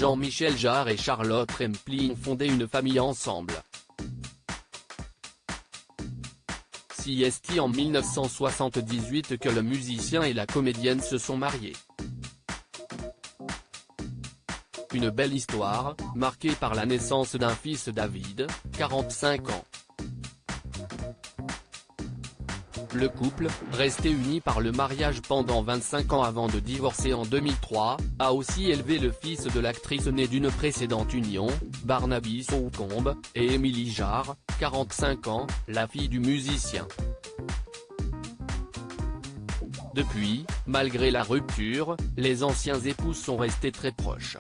Jean-Michel Jarre et Charlotte Rampling ont fondé une famille ensemble. C'est en 1978 que le musicien et la comédienne se sont mariés. Une belle histoire, marquée par la naissance d'un fils David, 45 ans. Le couple, resté uni par le mariage pendant 25 ans avant de divorcer en 2003, a aussi élevé le fils de l'actrice née d'une précédente union, Barnaby Saucombe, et Émilie Jarre, 45 ans, la fille du musicien. Depuis, malgré la rupture, les anciens époux sont restés très proches.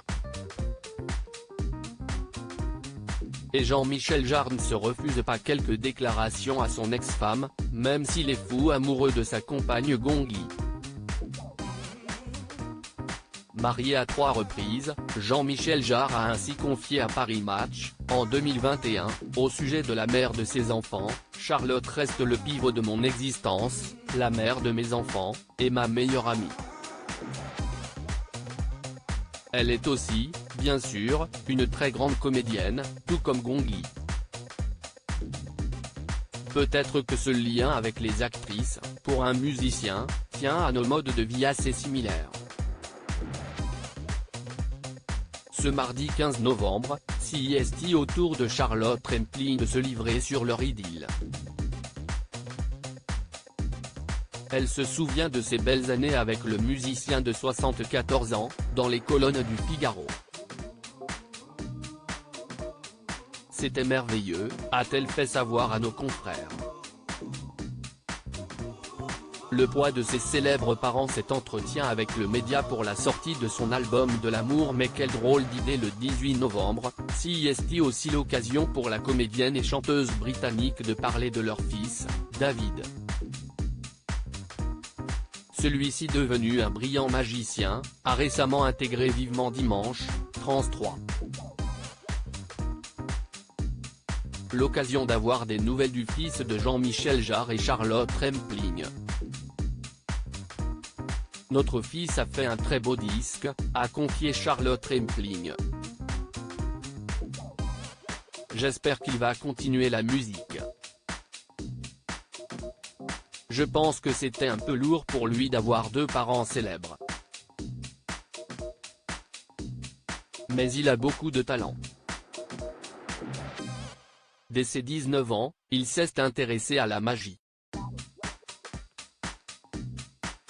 Et Jean-Michel Jarre ne se refuse pas quelques déclarations à son ex-femme, même s'il est fou amoureux de sa compagne Gongli. Marié à 3 reprises, Jean-Michel Jarre a ainsi confié à Paris Match, en 2021, au sujet de la mère de ses enfants: « Charlotte reste le pivot de mon existence, la mère de mes enfants, et ma meilleure amie. Elle est aussi, bien sûr, une très grande comédienne, tout comme Gongli. Peut-être que ce lien avec les actrices, pour un musicien, tient à nos modes de vie assez similaires. » Ce mardi 15 novembre, c'est au tour de Charlotte Rampling de se livrer sur leur idylle. Elle se souvient de ses belles années avec le musicien de 74 ans, dans les colonnes du Figaro. C'était merveilleux, a-t-elle fait savoir à nos confrères. Le poids de ses célèbres parents. Cet entretien avec le média pour la sortie de son album de l'amour. Mais quelle drôle d'idée. Le 18 novembre, c'est aussi l'occasion pour la comédienne et chanteuse britannique de parler de leur fils, David. Celui-ci, devenu un brillant magicien, a récemment intégré Vivement Dimanche, France 3. L'occasion d'avoir des nouvelles du fils de Jean-Michel Jarre et Charlotte Rampling. Notre fils a fait un très beau disque, a confié Charlotte Rampling. J'espère qu'il va continuer la musique. Je pense que c'était un peu lourd pour lui d'avoir 2 parents célèbres. Mais il a beaucoup de talent. Dès ses 19 ans, il s'est intéressé à la magie.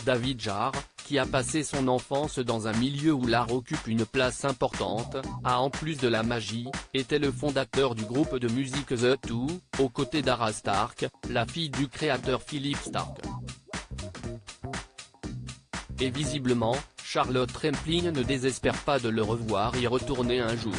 David Jarre, qui a passé son enfance dans un milieu où l'art occupe une place importante, a en plus de la magie, été le fondateur du groupe de musique The Two, aux côtés d'Ara Stark, la fille du créateur Philippe Stark. Et visiblement, Charlotte Rampling ne désespère pas de le revoir y retourner un jour.